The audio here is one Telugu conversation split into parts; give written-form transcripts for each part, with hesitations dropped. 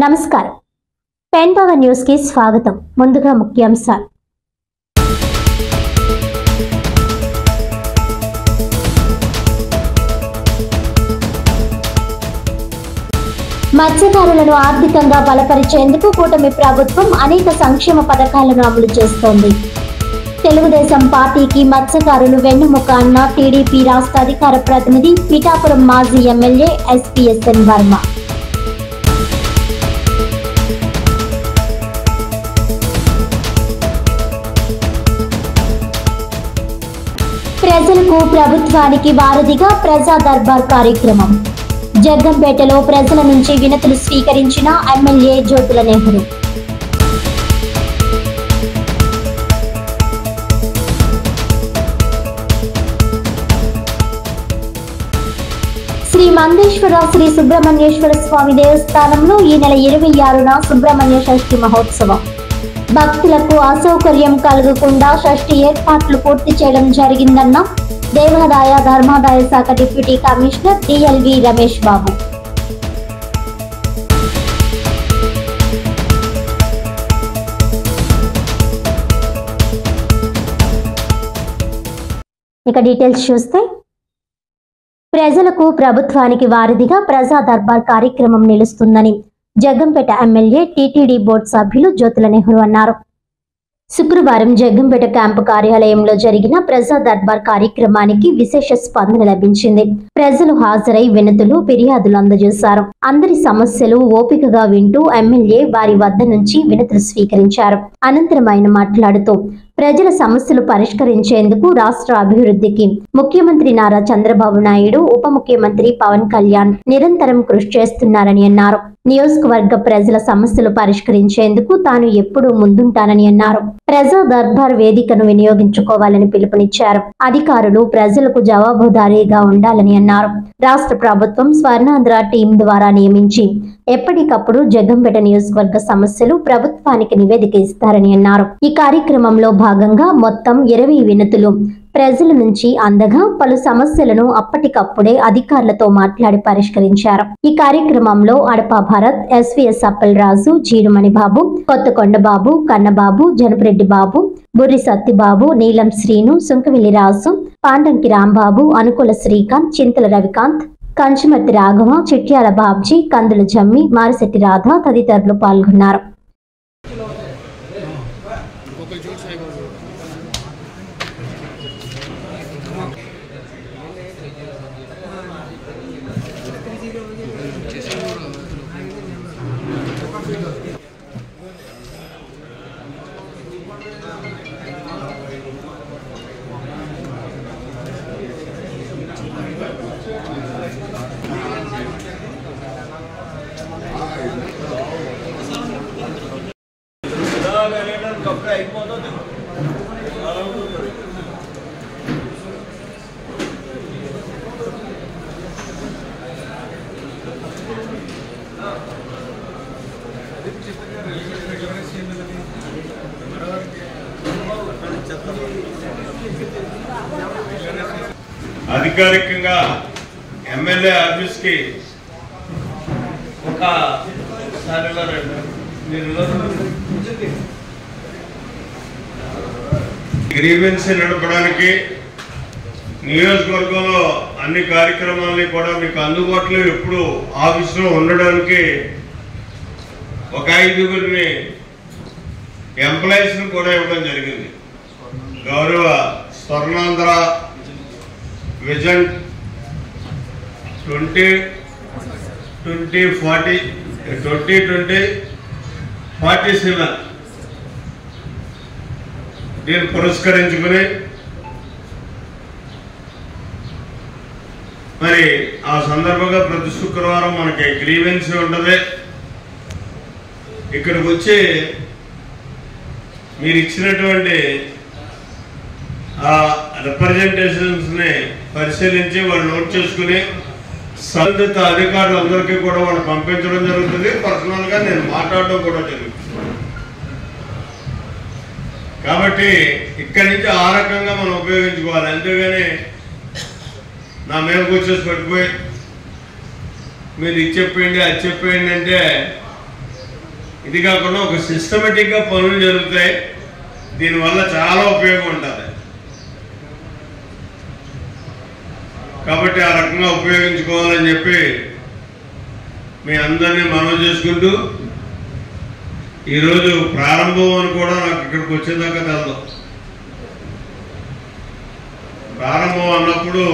నమస్కారం పెన్ పవర్ న్యూస్ కి స్వాగతం। ముందుగా ముఖ్యాంశాలు। మత్స్యకారులను ఆర్థికంగా బలపరిచేందుకు కూటమి ప్రభుత్వం అనేక సంక్షేమ పథకాలను అమలు చేస్తోంది। తెలుగుదేశం పార్టీకి మత్స్యకారులు వెన్నుముక అన్న టీడీపీ రాష్ట్ర అధికార ప్రతినిధి పిఠాపురం మాజీ ఎమ్మెల్యే ఎస్పీఎస్ఎన్ వర్మ। ప్రజలకు ప్రభుత్వానికి వారధిగా ప్రజా దర్బార్ కార్యక్రమం। జగ్గంపేటలో ప్రజల నుంచి వినతులు స్వీకరించిన ఎమ్మెల్యే జ్యోతుల నెహ్రూ। శ్రీ మందేశ్వర శ్రీ సుబ్రహ్మణ్యేశ్వర స్వామి దేవస్థానంలో ఈ నెల 26న సుబ్రహ్మణ్య షష్ఠి మహోత్సవం। భక్తులకు అసౌకర్యం కలగకుండా షష్ఠి ఏర్పాట్లు పూర్తి చేయడం జరిగిందన్న దేవాదాయ ధర్మాదాయ శాఖ డిప్యూటీ కమిషనర్ డిఎల్వి రమేష్ బాబు। ఇక డీటెయిల్స్ చూస్తే ప్రజలకు ప్రభుత్వానికి వారధిగా ప్రజా దర్బార్ కార్యక్రమం నిలుస్తుందని జగ్గంపేట ఎమ్మెల్యే టీటీడీ బోర్డు సభ్యులు జ్యోతుల నెహ్రూ అన్నారు। శుక్రవారం జగ్గంపేట క్యాంపు కార్యాలయంలో జరిగిన ప్రజా దర్బార్ కార్యక్రమానికి విశేష స్పందన లభించింది। ప్రజలు హాజరై వినతులు ఫిర్యాదులు అందజేశారు। అందరి సమస్యలు ఓపికగా వింటూ ఎమ్మెల్యే వారి వద్ద నుంచి వినతులు స్వీకరించారు। అనంతరం ఆయన మాట్లాడుతూ ప్రజల సమస్యలు పరిష్కరించేందుకు రాష్ట్ర అభివృద్ధికి ముఖ్యమంత్రి నారా చంద్రబాబు నాయుడు, ఉప ముఖ్యమంత్రి పవన్ కళ్యాణ్ నిరంతరం కృషి చేస్తున్నారని అన్నారు। నియోజకవర్గ ప్రజల సమస్యలు పరిష్కరించేందుకు తాను ఎప్పుడూ ముందుంటానని అన్నారు। ప్రజా దర్బార్ వేదికను వినియోగించుకోవాలని పిలుపునిచ్చారు। అధికారులు ప్రజలకు జవాబుదారీగా ఉండాలని అన్నారు। రాష్ట్ర ప్రభుత్వం స్వర్ణాంధ్ర టీం ద్వారా నియమించి ఎప్పటికప్పుడు జగ్గంపేట నియోజకవర్గ సమస్యలు ప్రభుత్వానికి నివేదిక ఇస్తారని అన్నారు। ఈ కార్యక్రమంలో భాగంగా మొత్తం 20 వినతులు ప్రజల నుంచి అందగా పలు సమస్యలను అప్పటికప్పుడే అధికారులతో మాట్లాడి పరిష్కరించారు। ఈ కార్యక్రమంలో అడప భరత్, ఎస్వీఎస్ అప్పలరాజు, జీరుమణి బాబు, కొత్తకొండ బాబు, కన్నబాబు, జనపరెడ్డి బాబు, బుర్రి సత్తిబాబు, నీలం శ్రీను, సుంకవిల్లి రాజు, పాండంకి రాంబాబు, అనుకుల శ్రీకాంత్, చింతల రవికాంత్, కంచుమర్తి రాఘవ, చిట్యాల బాబ్జీ, కందుల జమ్మి, మారిశెట్టి రాధ తదితరులు పాల్గొన్నారు। అధికారికంగా ఎమ్మెల్యే ఆఫీస్ కి గ్రీవెన్స్ నడపడానికి నియోజకవర్గంలో అన్ని కార్యక్రమాలని కూడా మీకు అందుబాటులో ఎప్పుడు ఆఫీసులో ఉండడానికి ఒక 5గురిని ఎంప్లాయీస్ ని కూడా ఇవ్వడం జరిగింది। గౌరవ స్వర్ణాంధ్ర విజన్ 2047 దీన్ని పురస్కరించుకుని మరి ఆ సందర్భంగా ప్రతి శుక్రవారం మనకి గ్రీవెన్స్ ఉంటుంది। ఇక్కడికి వచ్చి మీరు ఇచ్చినటువంటి ఆ రిప్రజెంటేషన్స్ ని పరిశీలించి వాళ్ళు నోట్ చేసుకుని సంబంధిత అధికారులందరికీ కూడా వాళ్ళు పంపించడం జరుగుతుంది। పర్సనల్ గా నేను మాట్లాడడం కూడా జరుగుతుంది। కాబట్టి ఇక్కడి నుంచి ఆ రకంగా మనం ఉపయోగించుకోవాలి। అంతేగాని నా మీదకి వచ్చేసి పడిపోయి మీరు ఇది చెప్పండి అది చెప్పండి అంటే ఇది కాకుండా ఒక సిస్టమేటిక్గా పనులు జరుగుతాయి. దీనివల్ల చాలా ఉపయోగం ఉంటుంది. కాబట్టి ఆ రకంగా ఉపయోగించుకోవాలని చెప్పి మీ అందరినీ మనవి చేసుకుంటూ, ఈరోజు ప్రారంభం అని కూడా నాకు ఇక్కడికి వచ్చేదాకా తెలదు. ప్రారంభం అన్నప్పుడు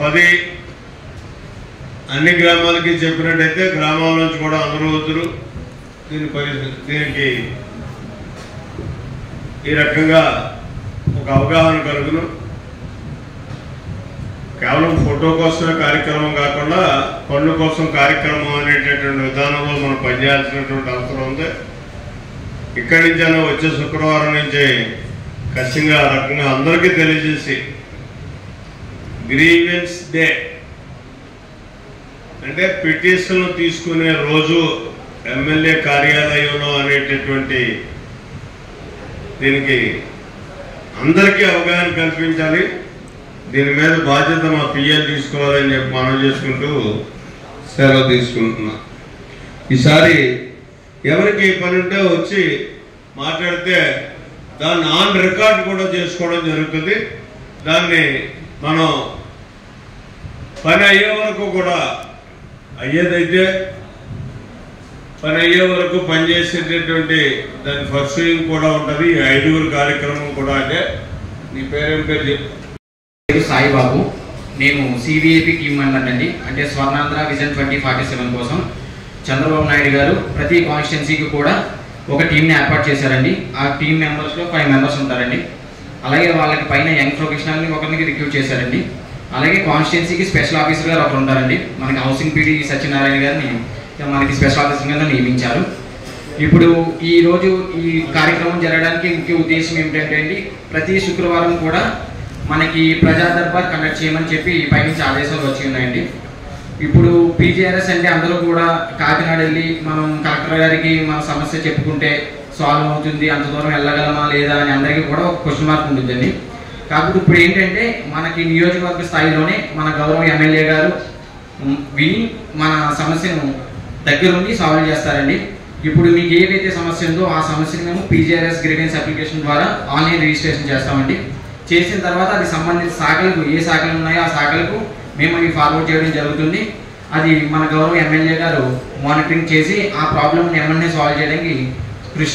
10 అన్ని గ్రామాలకి చెప్పినట్టయితే గ్రామాల నుంచి కూడా అందరూ వద్దురు దీనికి ఈ రకంగా ఒక అవగాహన కలుగును. కేవలం ఫోటో కోసమే కార్యక్రమం కాకుండా పనుల కోసం కార్యక్రమం అనేటటువంటి విధానంలో మనం పనిచేయాల్సినటువంటి అవసరం ఉంది. ఇక్కడి నుంచైనా వచ్చే శుక్రవారం నుంచి ఖచ్చితంగా ఆ రకంగా అందరికీ తెలియజేసి, గ్రీవెన్స్ డే అంటే పిటిషన్లు తీసుకునే రోజు ఎమ్మెల్యే కార్యాలయంలో అనేటటువంటి దీనికి అందరికీ అవగాహన కల్పించాలి. దీని మీద బాధ్యత మా పిఎల్ తీసుకోవాలని చెప్పి మనం చేసుకుంటూ సెలవు తీసుకుంటున్నా. ఈసారి ఎవరికి పని ఉంటే వచ్చి మాట్లాడితే దాన్ని ఆన్ రికార్డ్ కూడా చేసుకోవడం జరుగుతుంది. దాన్ని మనం పని అయ్యే వరకు కూడా అయ్యేదైతే పని అయ్యే వరకు పనిచేసేటటువంటి దాని పర్సూయింగ్ కూడా ఉంటుంది. 5 కార్యక్రమం కూడా. అంటే నీ పేరేం పేరు చెప్పు? సాయిబాబు. నేను సివిఏపి టీమ్ మెంబర్ అండి. అంటే స్వర్ణాంధ్ర విజన్ 2047 కోసం చంద్రబాబు నాయుడు గారు ప్రతి కాన్స్టిట్యున్సీకి కూడా ఒక టీంని ఏర్పాటు చేశారండి. ఆ టీం మెంబర్స్లో 5 మెంబర్స్ ఉంటారండి. అలాగే వాళ్ళకి పైన యంగ్ ప్రొఫెషనల్ని ఒకరికి రిక్రూట్ చేశారండి. అలాగే కాన్స్టిట్యున్సీకి స్పెషల్ ఆఫీసర్ గారు ఒకరు ఉంటారండి. మనకి హౌసింగ్ పీడీ సత్యనారాయణ గారిని మనకి స్పెషల్ ఆఫీసర్ గా నియమించారు. ఇప్పుడు ఈరోజు ఈ కార్యక్రమం జరగడానికి ముఖ్య ఉద్దేశం ఏమిటంటే అండి, ప్రతి శుక్రవారం కూడా మనకి ప్రజా దర్బార్ కండక్ట్ చేయమని చెప్పి పైనుంచి ఆదేశాలు వచ్చి ఉన్నాయండి. ఇప్పుడు పీజీఆర్ఎస్ అంటే అందరూ కూడా కాకినాడ వెళ్ళి మనం కలెక్టర్ గారికి మన సమస్య చెప్పుకుంటే సాల్వ్ అవుతుంది, అంత దూరం వెళ్ళగలమా లేదా అని అందరికీ కూడా ఒక క్వశ్చన్ మార్క్ ఉంటుందండి. కాకపోతే ఇప్పుడు ఏంటంటే మనకి నియోజకవర్గ స్థాయిలోనే మన గౌరవ ఎమ్మెల్యే గారు విని మన సమస్యను దగ్గరుండి సాల్వ్ చేస్తారండి. ఇప్పుడు మీకు ఏదైతే సమస్య ఉందో ఆ సమస్యను మేము పీజీఆర్ఎస్ గ్రీవెన్స్ అప్లికేషన్ ద్వారా ఆన్లైన్ రిజిస్ట్రేషన్ చేస్తామండి. చేసిన తర్వాత అది సంబంధిత శాఖలకు ఏ శాఖలు ఉన్నాయో ఆ శాఖలకు మేము అవి ఫార్వర్డ్ చేయడం జరుగుతుంది. అది మన గౌరవ ఎమ్మెల్యే గారు మానిటరింగ్ చేసి ఆ ప్రాబ్లమ్ని ఏమన్నా సాల్వ్ చేయడానికి